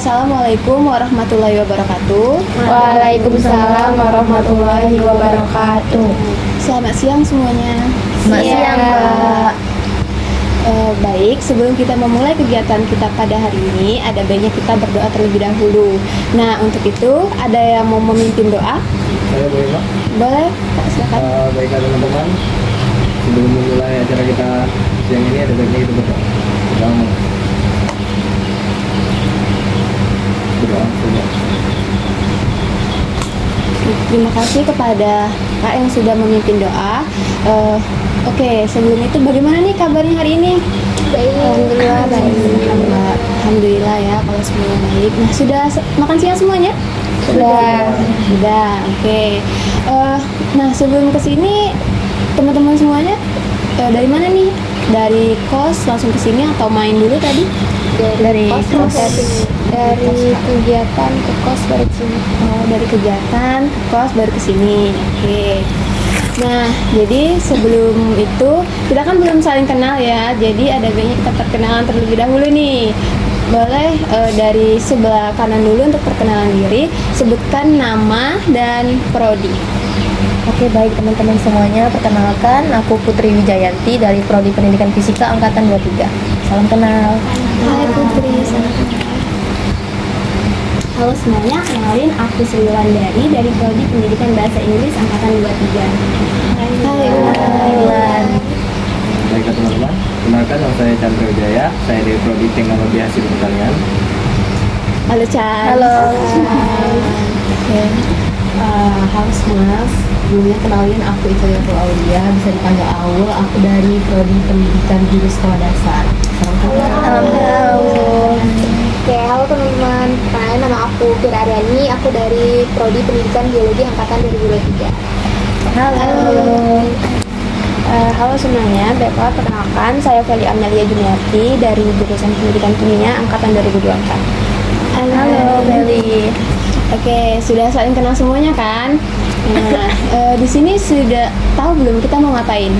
Assalamualaikum warahmatullahi wabarakatuh. Waalaikumsalam warahmatullahi wabarakatuh. Selamat siang semuanya. Selamat siang, Mbak. Baik, sebelum kita memulai kegiatan kita pada hari ini, ada baiknya kita berdoa terlebih dahulu. Nah, untuk itu, ada yang mau memimpin doa? Saya boleh, Pak? Boleh, Pak, silakan. Baiklah teman-teman, sebelum memulai acara kita siang ini ada baiknya kita berdoa. Berdoa. Terima kasih kepada Kak yang sudah memimpin doa. Oke, sebelum itu bagaimana nih kabarnya hari ini? Baik. Alhamdulillah baik. Alhamdulillah ya kalau semuanya baik. Nah, sudah makan siang semuanya? Sudah. Oke. Nah, sebelum kesini teman-teman semuanya dari mana nih? Dari kos langsung kesini atau main dulu tadi? Dari kos. Dari kegiatan ke kos baru sini. Oh, dari kegiatan ke kos baru kesini. Oke. Nah, jadi sebelum itu kita kan belum saling kenal ya. Jadi ada baiknya kita perkenalan terlebih dahulu nih. Boleh dari sebelah kanan dulu untuk perkenalan diri. Sebutkan nama dan prodi. Oke, baik teman-teman semuanya, perkenalkan aku Putri Wijayanti dari Prodi Pendidikan Fisika angkatan 23. Salam kenal. Hai Putri, salam kenal. Halo semuanya, kenalin aku Sri Wulandari dari Prodi Pendidikan Bahasa Inggris angkatan 23. Hai Wulan. Baiklah teman-teman, kenalkan nama saya Chandra Wijaya, saya dari Prodi Teknologi Hasil Pertanian. Halo Chan. Halo. Oke. Halo semua, sebelumnya kenalin aku Itoyatul Aulia, bisa dipanggil Aul. Aku dari Prodi Pendidikan Guru Sekolah Dasar. Halo. Oke, halo teman-teman. Kenalin nama aku Fira Aryani, aku dari Prodi Pendidikan Biologi angkatan 2023. Halo. Halo semuanya, baiklah perkenalkan saya Feli Amelia Juniarti dari jurusan Pendidikan Kimia angkatan 2024. Halo Beli. Oke, sudah saling kenal semuanya kan? Nah, di sini sudah tahu belum kita mau ngapain?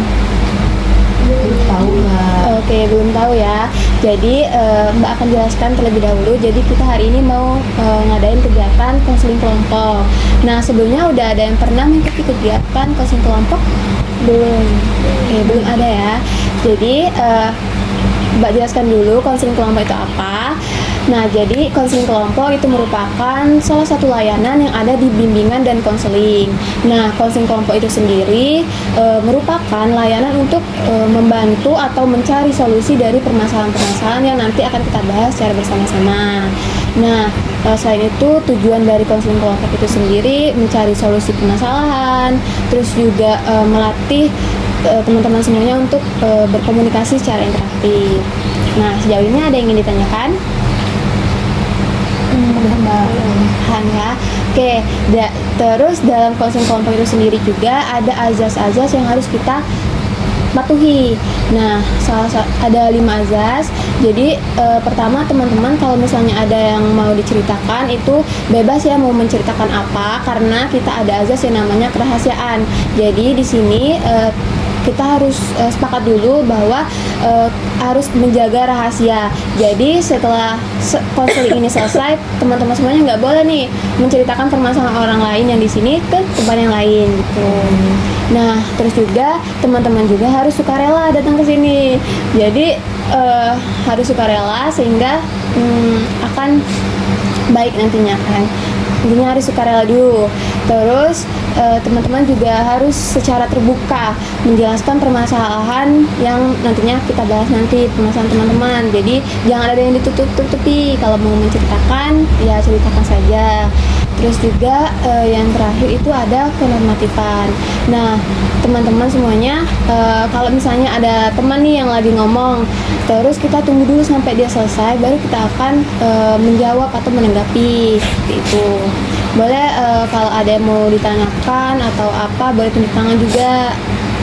Tahu nggak? Oke, belum tahu ya. Jadi Mbak akan jelaskan terlebih dahulu. Jadi kita hari ini mau ngadain kegiatan konseling kelompok. Nah, sebelumnya udah ada yang pernah mengikuti kegiatan konseling kelompok? Belum. Oke, belum ada ya. Jadi Mbak jelaskan dulu konseling kelompok itu apa. Nah, jadi konseling kelompok itu merupakan salah satu layanan yang ada di bimbingan dan konseling. Nah, konseling kelompok itu sendiri merupakan layanan untuk membantu atau mencari solusi dari permasalahan-permasalahan yang nanti akan kita bahas secara bersama-sama. Nah, selain itu tujuan dari konseling kelompok itu sendiri mencari solusi permasalahan, terus juga melatih teman-teman semuanya untuk berkomunikasi secara interaktif. Nah, sejauh ini ada yang ingin ditanyakan? Ya. Oke, terus dalam konseling kelompok itu sendiri juga ada azas-azas yang harus kita patuhi. Nah, ada 5 azas. Jadi pertama teman-teman kalau misalnya ada yang mau diceritakan itu bebas ya mau menceritakan apa, karena kita ada azas yang namanya kerahasiaan. Jadi di sini kita harus sepakat dulu bahwa harus menjaga rahasia. Jadi setelah konseling ini selesai, teman-teman semuanya nggak boleh nih menceritakan permasalahan orang lain yang di sini ke tempat yang lain gitu. Nah, terus juga teman-teman juga harus sukarela datang ke sini. Jadi harus sukarela sehingga akan baik nantinya kan. Intinya harus sukarela dulu. Terus teman-teman juga harus secara terbuka menjelaskan permasalahan yang nantinya kita bahas nanti, permasalahan teman-teman. Jadi jangan ada yang ditutup-tutupi. Kalau mau menceritakan ya ceritakan saja. Terus juga yang terakhir itu ada kenormatifan. Nah, teman-teman semuanya kalau misalnya ada teman nih yang lagi ngomong, terus kita tunggu dulu sampai dia selesai, baru kita akan menjawab atau menanggapi seperti itu. Boleh kalau ada yang mau ditanyakan atau apa, boleh tunjuk tangan juga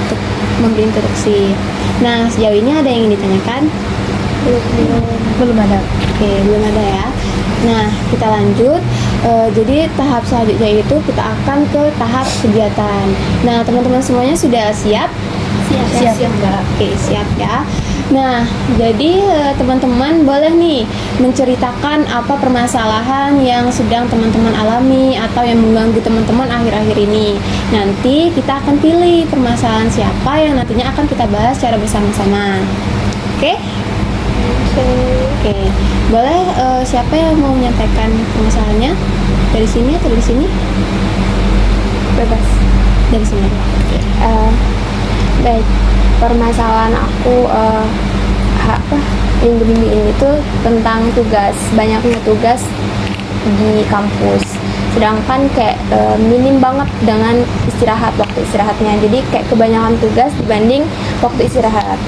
untuk memberi instruksi. Nah, sejauh ini ada yang ingin ditanyakan? Belum ada. Oke, belum ada ya. Nah, kita lanjut. Jadi tahap selanjutnya itu kita akan ke tahap kegiatan. Nah, teman-teman semuanya sudah siap? Siap. Oke, siap ya. Nah, jadi teman-teman boleh nih menceritakan apa permasalahan yang sedang teman-teman alami atau yang mengganggu teman-teman akhir-akhir ini. Nanti kita akan pilih permasalahan siapa yang nantinya akan kita bahas secara bersama-sama. Oke? Oke. Boleh siapa yang mau menyampaikan permasalahannya? Dari sini atau dari sini? Bebas. Dari sini. Oke. Baik, permasalahan aku minggu-minggu ini tuh tentang tugas, banyaknya tugas di kampus. Sedangkan kayak minim banget dengan waktu istirahatnya. Jadi kayak kebanyakan tugas dibanding waktu istirahat.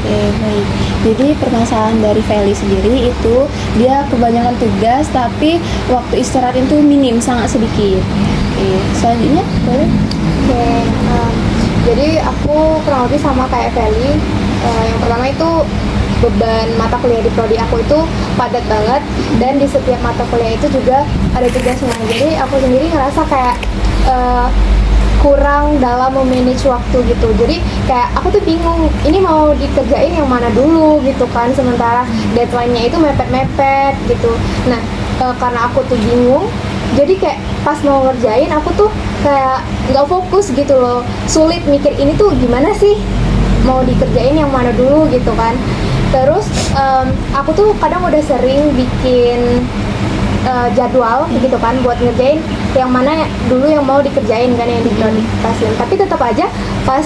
Oke, baik. Jadi permasalahan dari Feli sendiri itu dia kebanyakan tugas tapi waktu istirahat itu minim, sangat sedikit. Oke, selanjutnya boleh? Oke, jadi aku kurang lebih sama kayak Feli. Yang pertama itu beban mata kuliah di prodi aku itu padat banget, dan di setiap mata kuliah itu juga ada tugasnya. Jadi aku sendiri ngerasa kayak kurang dalam memanage waktu gitu. Jadi kayak aku tuh bingung ini mau dikerjain yang mana dulu gitu kan, sementara deadline-nya itu mepet-mepet gitu. Nah karena aku tuh bingung, jadi kayak pas mau ngerjain aku tuh kayak nggak fokus gitu loh, sulit mikir ini tuh gimana sih mau dikerjain yang mana dulu gitu kan. Terus aku tuh kadang udah sering bikin jadwal gitu kan buat ngerjain yang mana dulu yang mau dikerjain kan, yang diprioritasin. Tapi tetap aja pas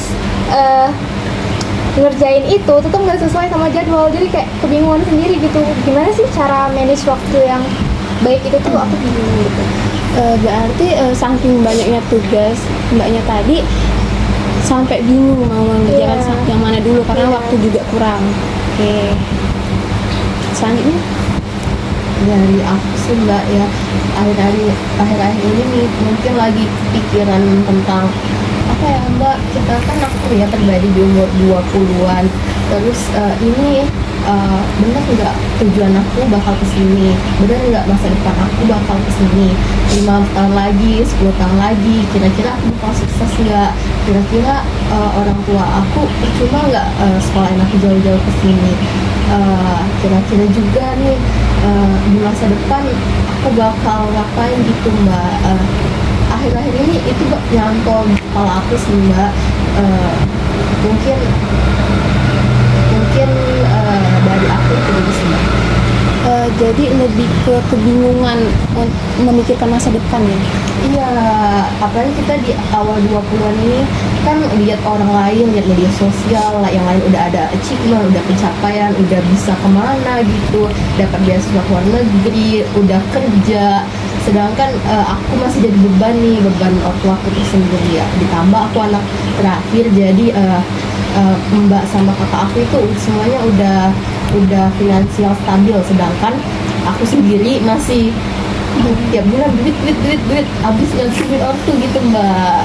ngerjain itu tetap nggak sesuai sama jadwal, jadi kayak kebingungan sendiri gitu. Gimana sih cara manage waktu yang baik itu tuh aku bingung gitu. Berarti saking banyaknya tugas mbaknya tadi sampai bingung mau mengerjakan yang mana dulu karena waktu juga kurang. Oke. Selanjutnya Dari aku sih Mbak ya, akhir-akhir ini nih mungkin lagi pikiran tentang apa ya Mbak, kita kan aku ya pribadi di umur 20-an, terus ini bener nggak tujuan aku bakal kesini, bener nggak masa depan aku bakal kesini 5 tahun lagi, 10 tahun lagi, kira-kira aku bakal sukses nggak, kira-kira orang tua aku cuma nggak sekolahin aku jauh-jauh kesini, kira-kira juga nih di masa depan aku bakal ngapain gitu Mbak. Akhir-akhir ini itu nyantol di kepala aku sih Mbak. Mungkin dari aku itu dulu sih Mbak. jadi lebih ke kebingungan memikirkan masa depan ya. Iya, apalagi kita di awal 20-an ini kan lihat orang lain, lihat media sosial, yang lain udah ada achievement, udah pencapaian, udah bisa kemana gitu, dapat beasiswa ke luar negeri, udah kerja. Sedangkan aku masih jadi beban orang tua aku sendiri ya. Ditambah aku anak terakhir, jadi mbak sama kakak aku itu semuanya udah finansial stabil, sedangkan aku sendiri masih tiap bulan duit habis ngabisin ortu gitu Mbak.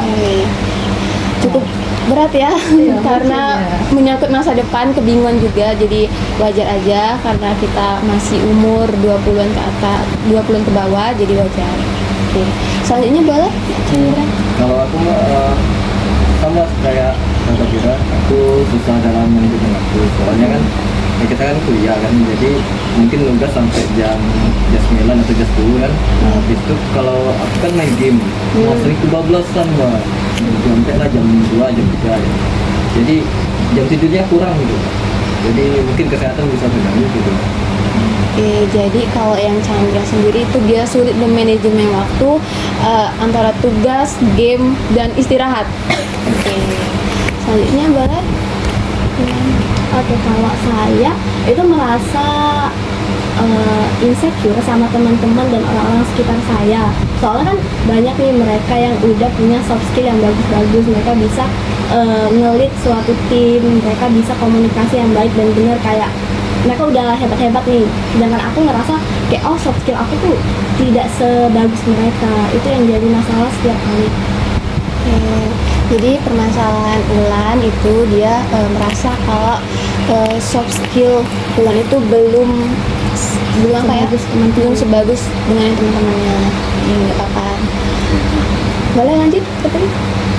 Cukup berat ya, Iya, karena mungkin ya. menyangkut masa depan, kebingungan juga. Jadi wajar aja karena kita masih umur 20-an ke atas, 20-an ke bawah, jadi wajar. Oke. Selanjutnya boleh Chandra? Kalau aku sama kayak Kak Kira, aku susah dalam manajemen waktu. Soalnya kan ya kita kan kuliah kan, jadi mungkin nugas sampai jam 9 atau jam 10 kan. Nah, habis itu kalau aku kan main game, nah, sering kebablasan Mbak. Sampai lah jam 2, jam 3 ya. Jadi jam tidurnya kurang gitu. Jadi mungkin kesehatan bisa terganggu gitu. Oke, jadi kalau yang Chandra sendiri itu dia sulit memanajemen waktu antara tugas, game, dan istirahat. Oke. Selanjutnya boleh? Oke, kalau saya itu merasa insecure sama teman-teman dan orang-orang sekitar saya. Soalnya kan banyak nih mereka yang udah punya soft skill yang bagus-bagus, mereka bisa nge-lead suatu tim, mereka bisa komunikasi yang baik dan benar, kayak mereka udah hebat-hebat nih. Sedangkan aku ngerasa kayak soft skill aku tuh tidak sebagus mereka. Itu yang jadi masalah setiap kali. Jadi permasalahan Ulan itu dia merasa kalau soft skill Ulan itu belum sebagus dengan teman-temannya. Ya, nggak apa-apa. Boleh lanjut, Putri?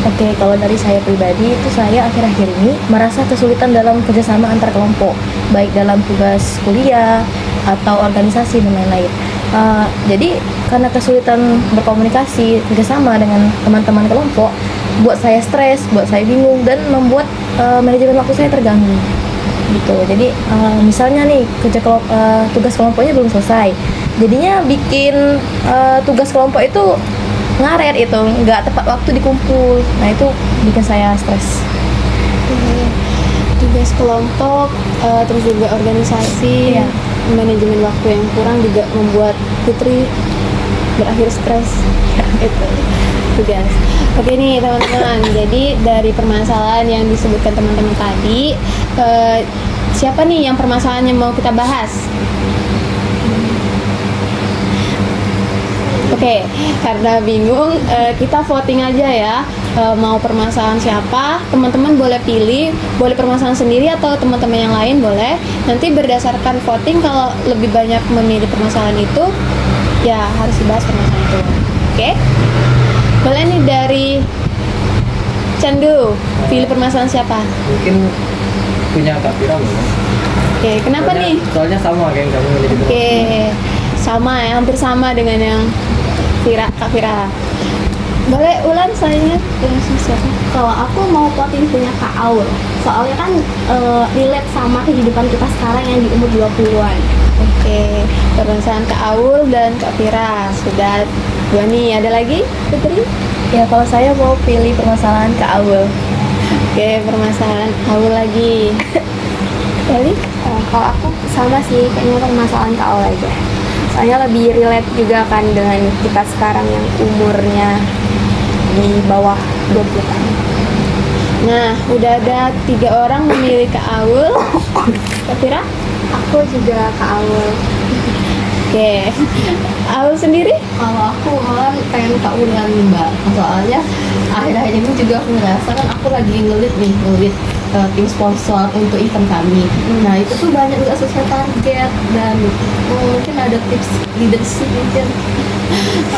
Oke, kalau dari saya pribadi itu saya akhir-akhir ini merasa kesulitan dalam kerjasama antar kelompok. baik dalam tugas kuliah atau organisasi dan lain-lain. Jadi karena kesulitan berkomunikasi kerjasama dengan teman-teman kelompok, buat saya stres, buat saya bingung, dan membuat manajemen waktu saya terganggu gitu. Jadi misalnya nih tugas kelompoknya belum selesai, jadinya bikin tugas kelompok itu ngaret, itu nggak tepat waktu dikumpul. Nah itu bikin saya stres. Tugas kelompok, terus juga organisasi, Iya. manajemen waktu yang kurang juga membuat Putri berakhir stres. Itu tugas. Oke nih teman-teman, jadi dari permasalahan yang disebutkan teman-teman tadi, siapa nih yang permasalahannya mau kita bahas? Oke, karena bingung, kita voting aja ya. Mau permasalahan siapa, teman-teman boleh pilih, boleh permasalahan sendiri atau teman-teman yang lain boleh. Nanti berdasarkan voting, kalau lebih banyak memilih permasalahan itu, ya harus dibahas permasalahan itu. Oke, boleh nih dari Candu, pilih permasalahan siapa? Mungkin punya Kak Fira mungkin. Oke, kenapa nih? Soalnya sama kayak kamu milih gitu. Oke, sama ya, hampir sama dengan yang Kak Fira. Boleh ulang sayangnya siapa? Kalau aku mau voting punya Kak Aul. Soalnya kan relate sama kehidupan kita sekarang yang di umur 20-an. Oke, permasalahan Kak Aul dan Kak Fira sudah dua nih. Ada lagi, Putri? Ya kalau saya mau pilih permasalahan Kak Aul. Oke, permasalahan Aul lagi. Eli? Kalau aku sama sih, kayaknya permasalahan Kak Aul aja. Soalnya lebih relate juga kan dengan kita sekarang yang umurnya di bawah 20 tahun. Nah, udah ada 3 orang memilih Kak Aul. Kak Fira? Aku juga Kak Aul. Oke. Aul sendiri? Kalau aku malah pengen Kak Ulan nih Mbak, soalnya akhir-akhir ini juga aku ngerasa kan aku lagi ngelit tim sponsor untuk event kami. Nah itu tuh banyak nggak sesuai target, dan mungkin ada tips leadership mungkin.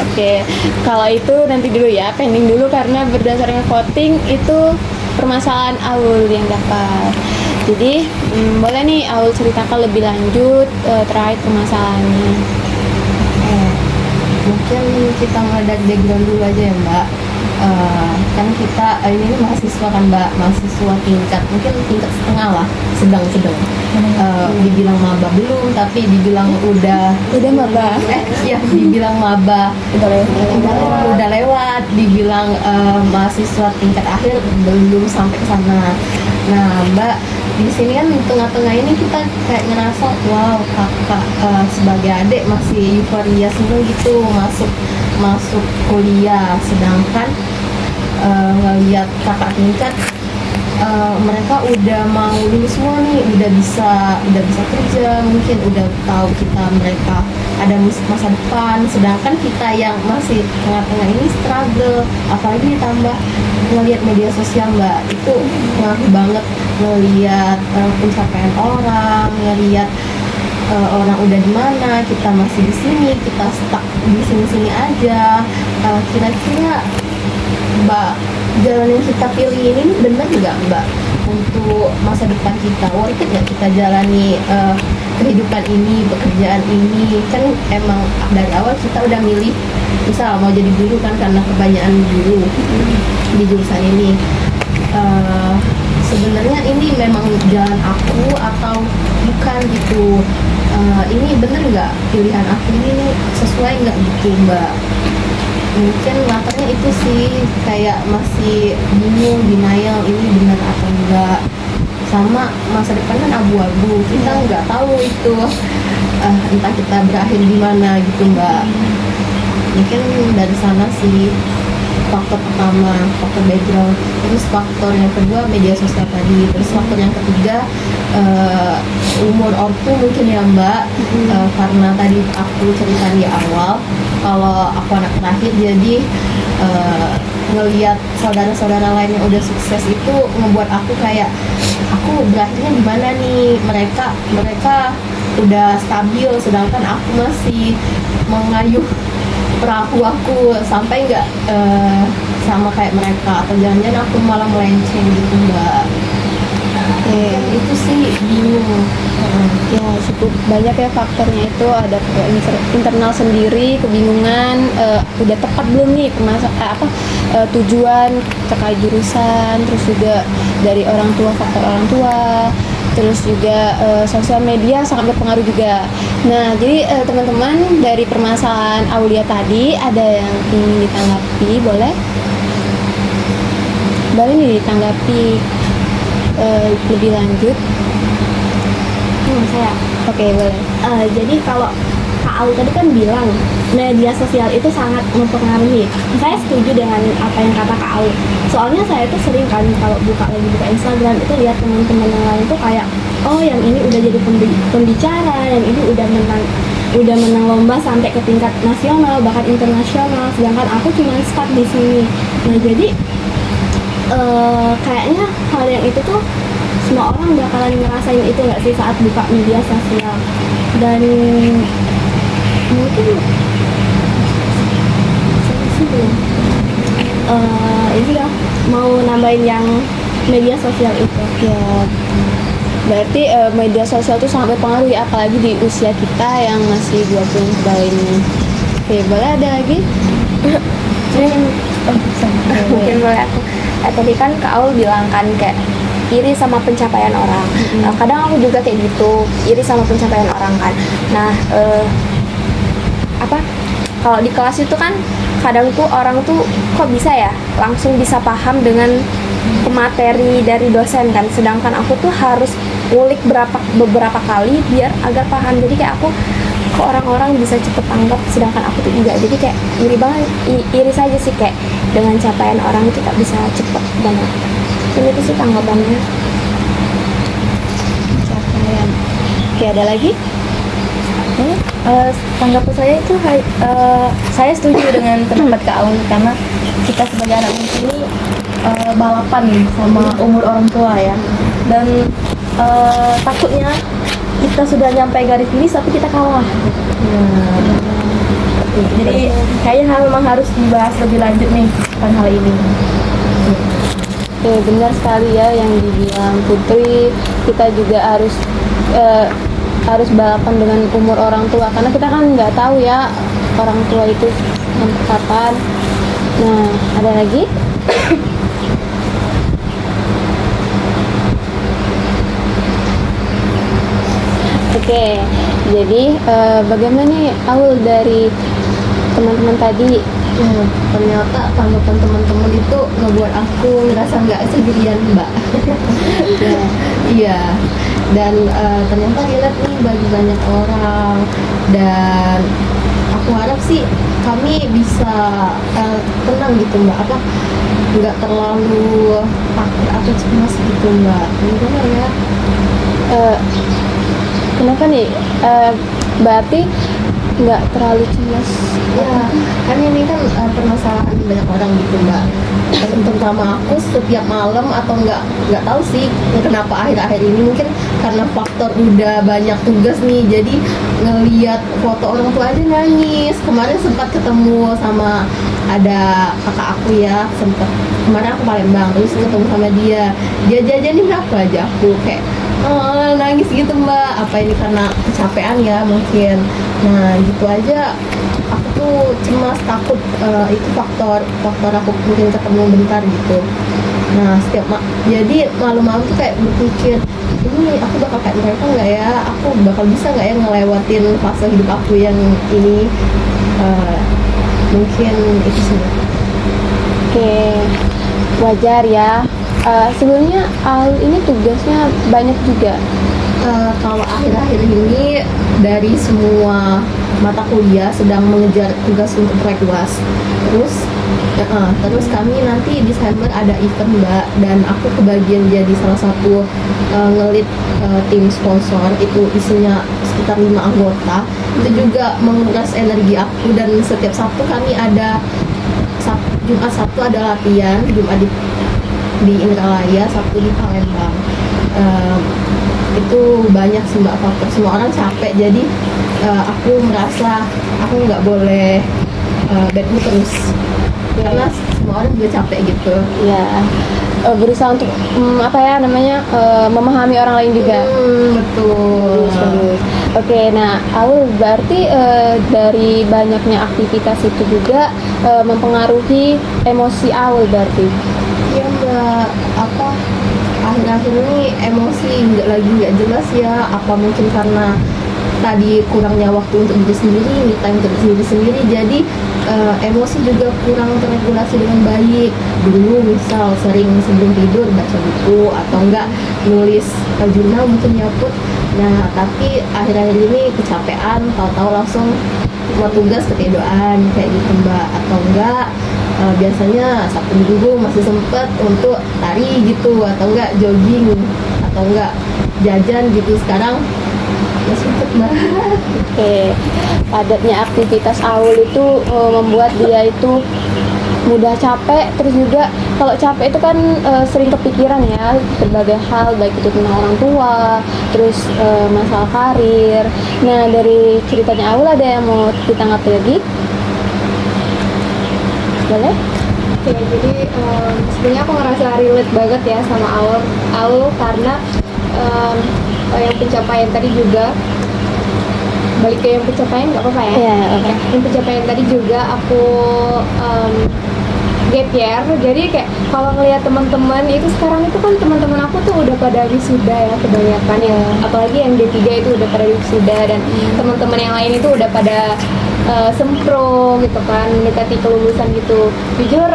Oke, kalau itu nanti dulu ya, pending dulu karena berdasarkan voting itu permasalahan Aul yang dapat. Jadi boleh nih Aul ceritakan lebih lanjut terkait permasalahannya. Mungkin kita mulai dari background dulu aja ya Mbak. Kan kita ini mahasiswa kan Mbak, mahasiswa mungkin tingkat setengah lah, sedang. Dibilang maba belum, tapi dibilang udah maba. Ya dibilang maba udah lewat, dibilang mahasiswa tingkat akhir belum sampai ke sana. Nah Mbak, di sini kan di tengah-tengah ini kita kayak ngerasa wow kakak sebagai adik masih euforia semua gitu masuk kuliah, sedangkan ngelihat kakak tingkat mereka udah mau lulus semua nih, udah bisa kerja, mungkin udah tahu mereka ada masa depan, sedangkan kita yang masih tengah-tengah ini struggle, apalagi ditambah ngelihat media sosial Mbak, itu ngaruh banget ngelihat pencapaian orang, ngelihat orang udah di mana, kita masih di sini, kita stuck di sini aja. Kira-kira Mbak, jalan yang kita pilih ini benar nggak Mbak untuk masa depan kita? Worth it nggak kita jalani kehidupan ini, pekerjaan ini? Kan emang dari awal kita udah milih, misal mau jadi guru kan karena kebanyakan guru di jurusan ini. Sebenarnya ini memang jalan aku atau bukan gitu? Ini bener nggak pilihan aku ini sesuai nggak gitu Mbak? Mungkin latarnya itu sih, kayak masih bingung, denial ini benar atau enggak, sama masa depan kan abu-abu, kita nggak tahu itu entah kita berakhir di mana gitu Mbak. Mungkin dari sana sih faktor pertama, faktor background. Terus faktor yang kedua media sosial tadi. Terus faktor yang ketiga umur ortu mungkin ya Mbak. Karena tadi aku cerita di awal kalau aku anak terakhir, jadi ngelihat saudara-saudara lain yang udah sukses itu ngebuat aku kayak aku berakhirnya di mana nih, mereka udah stabil sedangkan aku masih mengayuh perahu aku sampai nggak sama kayak mereka, atau jangan-jangan aku malah melenceng gitu Mbak. Oke. Itu sih bingung. Ya cukup banyak ya faktornya itu, ada kayak internal sendiri, kebingungan, udah tepat belum nih tujuan terkait jurusan, terus juga dari orang tua, faktor orang tua, terus juga sosial media sangat berpengaruh juga. Nah jadi teman-teman, dari permasalahan Aulia tadi ada yang ingin ditanggapi, boleh nih ditanggapi lebih lanjut. Saya Oke, boleh. jadi kalau Kak Aul tadi kan bilang media sosial itu sangat mempengaruhi. Saya setuju dengan apa yang kata Kak Aul. Soalnya saya tuh sering kan kalau buka Instagram itu lihat teman-teman yang lain tuh kayak, oh yang ini udah jadi pembicara, yang ini udah menang lomba sampai ke tingkat nasional bahkan internasional, sedangkan aku cuma stuck di sini. Nah jadi kayaknya hal yang itu tuh semua orang bakalan ngerasain itu nggak sih saat buka media sosial. Dan mungkin saya sih belum ini ya mau nambahin yang media sosial itu. Ya, berarti media sosial itu sangat berpengaruh ya, apalagi di usia kita yang masih 20 ke bawah ini. Oke, boleh ada lagi? Mungkin boleh aku. Tadi kan Kak Aul bilang kan kayak iri sama pencapaian orang. Kadang aku juga kayak gitu, iri sama pencapaian orang kan. Nah, kalau di kelas itu kan kadang tuh orang tuh kok bisa ya langsung bisa paham dengan pemateri dari dosen kan, sedangkan aku tuh harus ngulik beberapa kali biar agar paham. Jadi kayak aku kok orang-orang bisa cepet tanggap sedangkan aku tuh enggak. Jadi kayak iri banget, iri saja sih kayak dengan capaian orang itu tak bisa cepet banget. Dan itu sih tanggapannya. Capaian. Oke, ada lagi? Tanggapan saya itu saya setuju dengan pendapat Kak Aul, karena kita sebagai anak muda ini balapan sama umur orang tua ya, dan takutnya kita sudah nyampe garis finish tapi kita kalah. Jadi kayaknya memang harus dibahas lebih lanjut nih tentang hal ini. Oke, benar sekali ya yang dibilang Putri, kita juga harus balapan dengan umur orang tua, karena kita kan nggak tahu ya orang tua itu sampai kapan. Nah, ada lagi? Oke, jadi bagaimana nih Aul dari teman-teman tadi? Ternyata tanggapan teman-teman itu ngebuat aku ngerasa nggak sendirian, Mbak. Iya. Dan ternyata relate nih bagi banyak orang, dan aku harap sih kami bisa tenang gitu, Mbak. Nggak terlalu takut atau cemas gitu, Mbak. Gimana ya? Kenapa nih? Berarti nggak terlalu cemas. Ya, kan ini kan permasalahan banyak orang gitu, Mbak. Terutama aku setiap malam, atau nggak tahu sih kenapa akhir-akhir ini, mungkin karena faktor udah banyak tugas nih, jadi ngelihat foto orang tua aja nangis. Kemarin sempat ketemu sama ada kakak aku ya, sempat kemarin aku Palembang, terus ketemu sama dia jajanin apa aja, aku kayak nangis gitu, Mbak. Apa ini karena kecapean ya mungkin. Nah gitu aja aku tuh cemas, takut itu faktor aku mungkin ketemu bentar gitu. Nah jadi malam-malam tuh kayak berpikir, ini aku bakal kayak mereka nggak ya, aku bakal bisa nggak ya ngelewatin fase hidup aku yang ini. Mungkin itu sih. Oke, wajar ya. Sebelumnya Aul ini tugasnya banyak juga. Kalau akhir-akhir ini dari semua mata kuliah sedang mengejar tugas untuk proyek UAS. Terus kami nanti Desember ada event, Mbak, dan aku kebagian jadi salah satu ngelit tim sponsor. Itu isinya sekitar 5 anggota. Itu juga menguras energi aku, dan setiap Sabtu kami ada Jumat Sabtu ada latihan, Jumat di Indralaya, Sabtu di Palembang. Itu banyak sih, Mbak, faktor. Semua orang capek, jadi aku merasa aku nggak boleh bad mood terus, karena semua orang juga capek gitu. Ya, berusaha untuk memahami orang lain juga. Betul. Bagus. Oke, nah Aul berarti dari banyaknya aktivitas itu juga mempengaruhi emosi Aul berarti. Iya mbak, apa akhir-akhir ini emosi nggak jelas ya, apa mungkin karena tadi kurangnya waktu untuk diri sendiri, me time untuk diri sendiri, jadi emosi juga kurang terregulasi dengan baik. Dulu misal sering sebelum tidur baca buku atau enggak nulis jurnal mungkin nyaput. Nah tapi akhir-akhir ini kecapean, tahu-tahu langsung mau tugas ketiduran kayak gitu mbak, atau enggak biasanya Sabtu Minggu masih sempet untuk lari gitu, atau enggak jogging, atau enggak jajan gitu. Sekarang nggak sempet mbak. Oke, padatnya aktivitas Aul itu membuat dia itu mudah capek, terus juga kalau capek itu kan sering kepikiran ya berbagai hal, baik itu tentang orang tua, terus masalah karir. Nah dari ceritanya Aul ada yang mau ditanggapi lagi? Boleh? Oke, jadi sebenarnya aku ngerasa relate banget ya sama Aul karena yang pencapaian tadi juga, balik ke yang pencapaian nggak apa-apa ya? Iya, oke. Yang pencapaian tadi juga aku gap year, jadi kayak kalau ngelihat teman-teman itu sekarang itu kan teman-teman aku tuh udah pada wisuda ya kebanyakan ya, apalagi yang D3 itu udah pada wisuda, dan teman-teman yang lain itu udah pada sempro gitu kan, mendekati kelulusan gitu. Jujur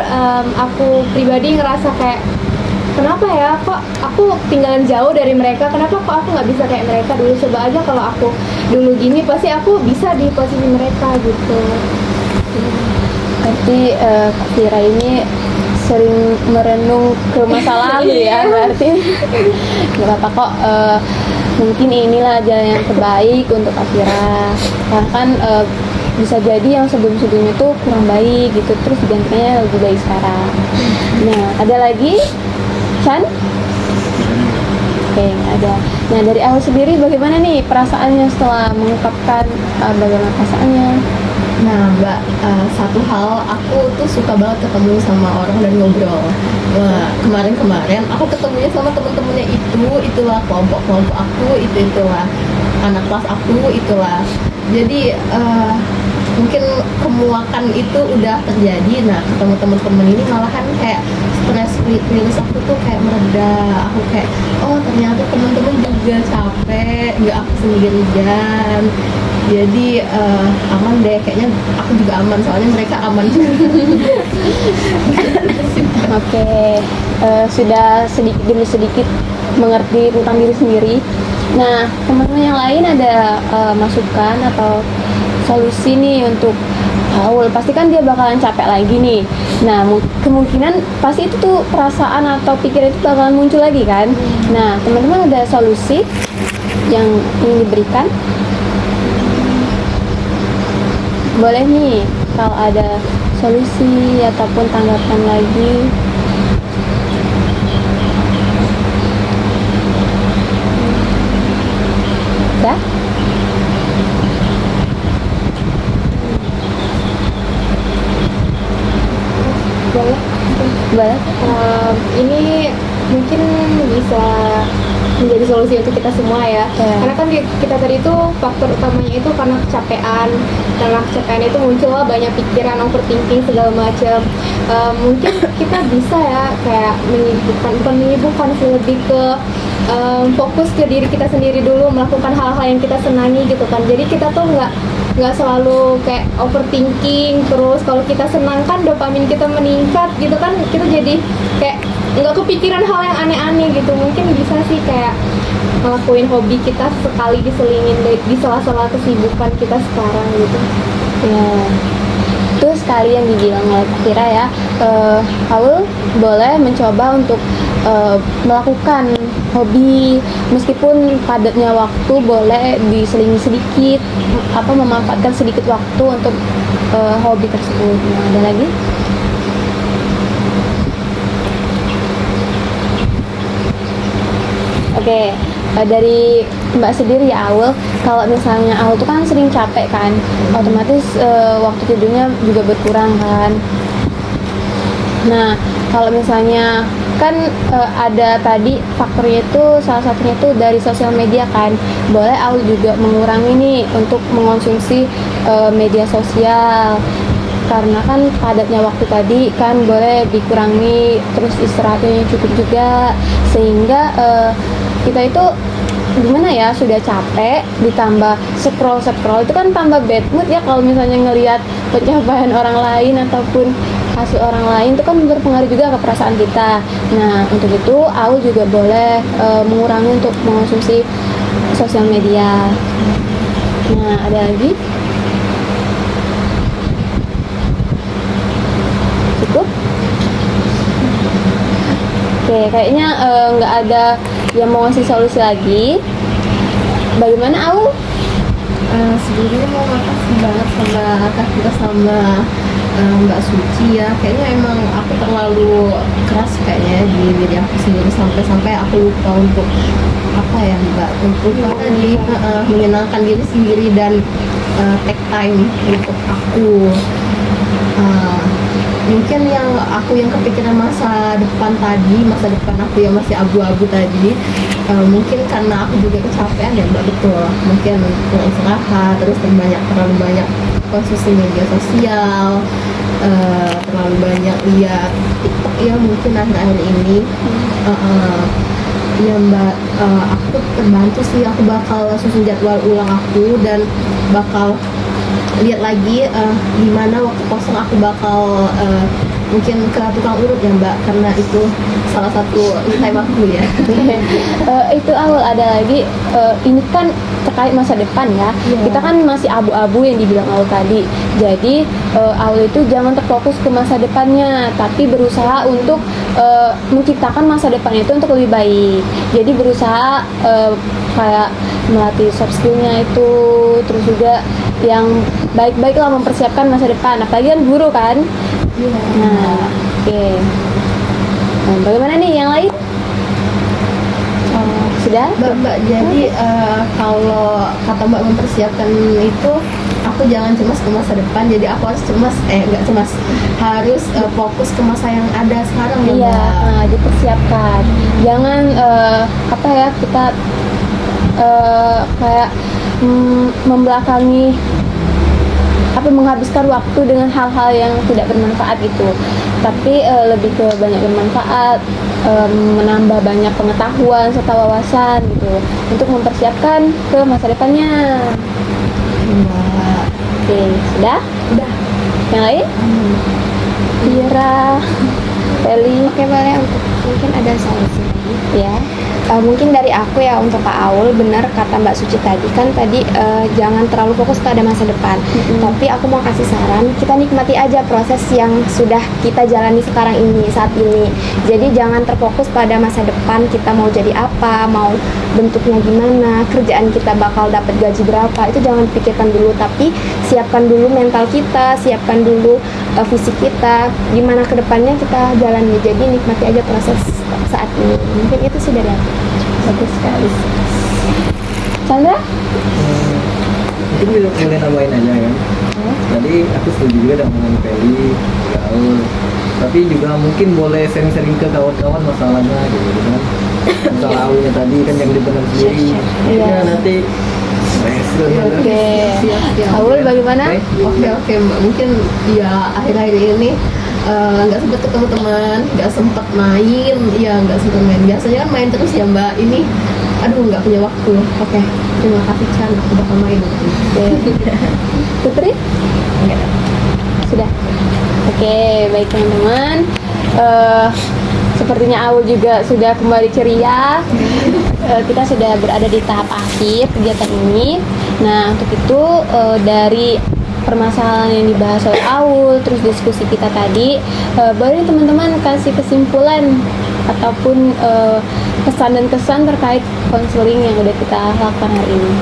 aku pribadi ngerasa kayak kenapa ya kok aku tinggalan jauh dari mereka, kenapa kok aku nggak bisa kayak mereka dulu. Coba aja kalau aku dulu gini pasti aku bisa di posisi mereka gitu. Berarti Kak Fira ini sering merenung ke masa lalu ya, berarti nggak apa-apa kok. Mungkin inilah jalan yang terbaik untuk Kak Fira, karena kan bisa jadi yang sebelum-sebelumnya tuh kurang baik gitu, terus gantinya lebih baik sekarang. Nah ada lagi Chan? Oke, nggak ada. Nah dari Aul sendiri bagaimana nih perasaannya setelah mengungkapkan bagaimana perasaannya? Nah mbak, satu hal aku tuh suka banget ketemu sama orang dan ngobrol. Wah, kemarin aku ketemunya sama temen-temennya itulah kelompok aku, itulah anak kelas aku, itulah. Jadi mungkin kemuakan itu udah terjadi. Nah ketemu temen-temen ini malahan kayak stress release aku tuh kayak mereda. Aku kayak oh ternyata temen-temen juga capek, nggak aku sendirian. Jadi aman deh, kayaknya aku juga aman, soalnya mereka aman juga. Oke, sudah sedikit demi sedikit mengerti tentang diri sendiri. Nah, teman-teman yang lain ada masukan atau solusi nih untuk Aul? Pasti kan dia bakalan capek lagi nih. Nah, kemungkinan pasti itu tuh perasaan atau pikiran itu bakalan muncul lagi kan. Nah, teman-teman ada solusi yang ingin diberikan? Boleh nih kalau ada solusi ataupun tanggapan lagi. Udah? Boleh. Boleh? Ini mungkin bisa menjadi solusi untuk kita semua ya. Karena kan kita tadi itu faktor utamanya itu karena kecapean. Karena kecapean itu muncullah banyak pikiran, overthinking segala macam. Mungkin kita bisa ya kayak menyibukkan sih, lebih ke fokus ke diri kita sendiri dulu, melakukan hal-hal yang kita senangi gitu kan. Jadi kita tuh nggak selalu kayak overthinking terus. Kalau kita senang kan dopamin kita meningkat gitu kan, kita jadi kayak nggak kepikiran hal yang aneh-aneh gitu. Mungkin bisa sih kayak ngelakuin hobi kita sekali diselingin di sela-sela kesibukan kita sekarang gitu. Ya, itu sekali yang dibilang oleh Kak Fira ya. Aul boleh mencoba untuk melakukan hobi, meskipun padatnya waktu boleh diselingi sedikit, memanfaatkan sedikit waktu untuk hobi tersebut. Nah, ada lagi? Oke, dari Mbak sendiri ya Aul, kalau misalnya Aul tuh kan sering capek kan, otomatis waktu tidurnya juga berkurang kan. Nah, kalau misalnya kan ada tadi faktornya itu salah satunya itu dari sosial media kan. Boleh Aul juga mengurangi nih untuk mengonsumsi media sosial. Karena kan padatnya waktu tadi kan boleh dikurangi, terus istirahatnya cukup juga, sehingga kita itu gimana ya, sudah capek ditambah scroll itu kan tambah bad mood ya kalau misalnya ngelihat pencapaian orang lain ataupun hasil orang lain, itu kan berpengaruh juga ke perasaan kita. Nah untuk itu Aul juga boleh mengurangi untuk mengonsumsi sosial media. Nah ada lagi? Cukup? Oke, kayaknya nggak ada yang mau ngasih solusi lagi. Bagaimana Aul? Sebelumnya mau makasih banget sama Kak Vira sama Mbak Suci ya. Kayaknya emang aku terlalu keras kayaknya di diri aku sendiri sampai aku lupa untuk apa ya Mbak, untuk tadi menyenangkan diri sendiri dan take time untuk aku. Mungkin yang kepikiran masa depan aku yang masih abu-abu tadi, mungkin karena aku juga kecapean ya Mbak, betul. Mungkin kurang istirahat, terus terlalu banyak konsumsi media sosial, terlalu banyak lihat TikTok ya mungkin akhir-akhir ini. Ya Mbak, aku terbantu sih, aku bakal susun jadwal ulang aku dan bakal lihat lagi di mana waktu kosong aku bakal mungkin ke tukang urut ya Mbak, karena itu salah satu time aku ya. Itu Aul, ada lagi ini kan terkait masa depan ya. Kita kan masih abu-abu yang dibilang Aul tadi. Jadi Aul itu jangan terfokus ke masa depannya, tapi berusaha untuk menciptakan masa depan itu untuk lebih baik. Jadi berusaha kayak melatih soft skillnya itu, terus juga yang baik-baik lah mempersiapkan masa depan. Apalagi kan guru kan. Nah, oke. Nah, bagaimana nih yang lain? Sudah? Mbak, jadi kalau kata Mbak mempersiapkan itu, aku jangan cemas ke masa depan, jadi aku harus nggak cemas, harus fokus ke masa yang ada sekarang ya Iya, Mbak. dipersiapkan. Jangan apa ya, kita kayak membelakangi menghabiskan waktu dengan hal-hal yang tidak bermanfaat gitu, tapi lebih ke banyak bermanfaat, menambah banyak pengetahuan serta wawasan gitu untuk mempersiapkan ke masa depannya. Mbak. Oke, sudah? Udah. Yang lain? Tira, Feli, Oke, boleh untuk mungkin ada solusi lagi. ya. Mungkin dari aku ya untuk Kak Aul, benar kata Mbak Suci tadi kan jangan terlalu fokus pada masa depan. Tapi aku mau kasih saran, kita nikmati aja proses yang sudah kita jalani sekarang ini, saat ini. Jadi jangan terfokus pada masa depan, kita mau jadi apa, mau bentuknya gimana, kerjaan kita bakal dapat gaji berapa, itu jangan pikirkan dulu, tapi siapkan dulu mental kita, siapkan dulu fisik kita, gimana kedepannya kita jalani. Jadi nikmati aja proses saat ini. Mungkin itu sih dari aku. Bagus sekali. Chandra? Mungkin bisa boleh nambahin aja kan. Tadi aku setuju juga dengan Feli, Gaul. Tapi juga mungkin boleh sering-sering ke kawan-kawan masalahnya gitu kan. Masalah Aulnya tadi kan yang dibenar sendiri. Iya. Ya nanti Oke. Siap. Aul bagaimana? Oke Mbak, mungkin ya akhir-akhir ini nggak sempat ketemu teman, nggak sempat main, biasanya kan main terus ya Mbak, ini aduh nggak punya waktu. Oke, terima kasih Chan, aku bakal main. Putri? Sudah. Oke, baik teman-teman. Sepertinya Aul juga sudah kembali ceria. Kita sudah berada di tahap akhir kegiatan ini. Nah, untuk itu dari permasalahan yang dibahas oleh Aul, terus diskusi kita tadi, boleh teman-teman kasih kesimpulan ataupun pesan dan kesan terkait konseling yang udah kita lakukan hari ini.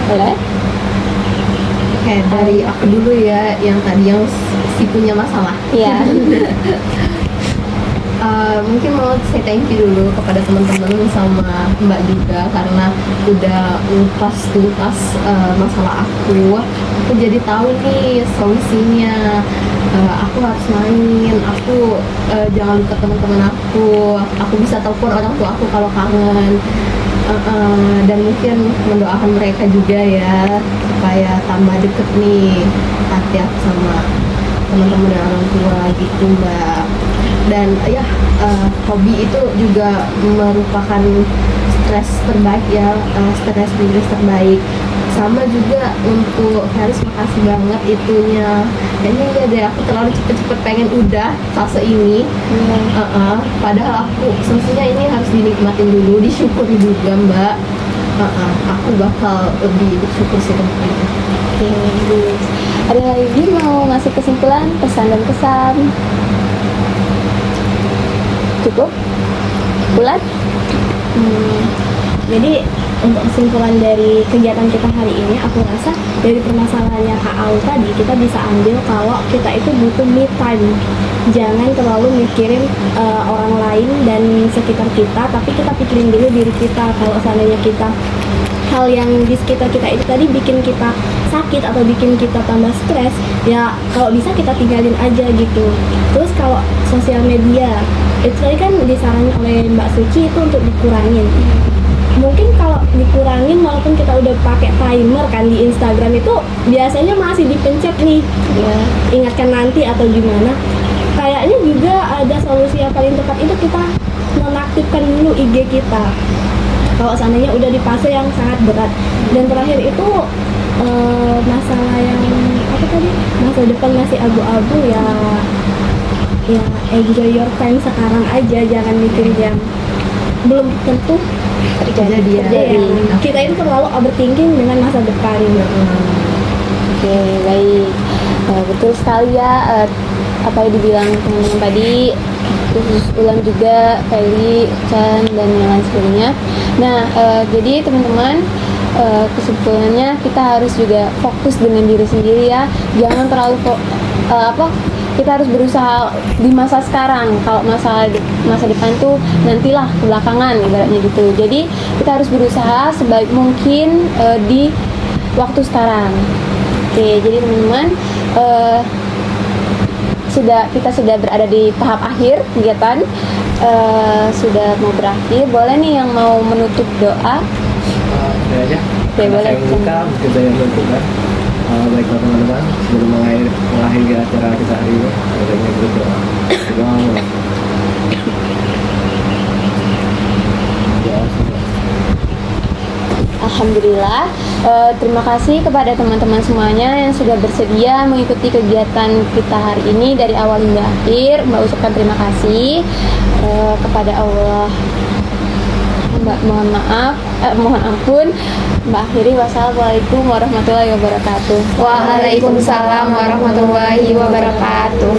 Boleh? Oke, dari aku dulu ya, yang tadi yang si punya masalah. Iya. Mungkin mau saya thank you dulu kepada teman-teman sama Mbak juga karena udah ngupas tuntas masalah aku jadi tahu nih solusinya. Aku harus main, aku jangan lupa teman-teman aku bisa telepon orang tua aku kalau kangen. Dan mungkin mendoakan mereka juga ya supaya tambah deket nih hati aku sama teman-teman dan orang tua gitu Mbak. Dan ya hobi itu juga merupakan stres terbaik ya, stres release terbaik. Sama juga untuk Haris, makasih banget itunya. Kayaknya ya deh aku terlalu cepet-cepet pengen udah fase ini. Padahal aku semestinya ini harus dinikmatin dulu, disyukuri juga Mbak. Aku bakal lebih bersyukur sih ke depannya. Oke, bagus. Ada lagi mau ngasih kesimpulan, pesan dan kesan? Cukup? Kesimpulan? Jadi untuk kesimpulan dari kegiatan kita hari ini, aku rasa dari permasalahannya Kak Au tadi, kita bisa ambil kalau kita itu butuh me time. Jangan terlalu mikirin orang lain dan sekitar kita, tapi kita pikirin dulu diri kita. Kalau seandainya kita hal yang di sekitar kita itu tadi bikin kita sakit atau bikin kita tambah stres, ya kalau bisa kita tinggalin aja gitu. Terus kalau sosial media, itu tadi kan disarankan oleh Mbak Suci itu untuk dikurangin. Mungkin kalau dikurangin walaupun kita udah pakai timer kan di Instagram itu biasanya masih dipencet nih ya, ingatkan nanti atau gimana. Kayaknya juga ada solusi yang paling tepat itu kita nonaktifkan dulu IG kita kalau seandainya udah di fase yang sangat berat. Dan terakhir itu masalah yang apa tadi, masa depan masih abu-abu ya enjoy your time sekarang aja, jangan mikir yang belum tentu terjadi. Kita itu terlalu overthinking dengan masa depan. Oke, baik. Betul sekali ya apa yang dibilang teman-teman tadi, terus ulang juga Kylie, Chan, dan yang lain sebagainya. Nah, jadi teman-teman, kesimpulannya kita harus juga fokus dengan diri sendiri ya. Jangan terlalu kita harus berusaha di masa sekarang. Kalau masa depan tuh nantilah kebelakangan ibaratnya gitu. Jadi kita harus berusaha sebaik mungkin di waktu sekarang. Oke, jadi teman-teman, kita sudah berada di tahap akhir kegiatan, sudah mau berakhir. Boleh nih yang mau menutup doa? Saya aja. Oke, boleh. Saya membuka, mungkin saya yang menutup kan. Baiklah teman-teman, sebelum mengakhiri acara kita hari ini, kita ingin berdoa. Alhamdulillah, terima kasih kepada teman-teman semuanya yang sudah bersedia mengikuti kegiatan kita hari ini dari awal hingga akhir. Mbak ucapkan terima kasih kepada Allah. Mbak mohon maaf, mohon ampun. Mbak akhiri, wassalamualaikum warahmatullahi wabarakatuh. Waalaikumsalam warahmatullahi wabarakatuh.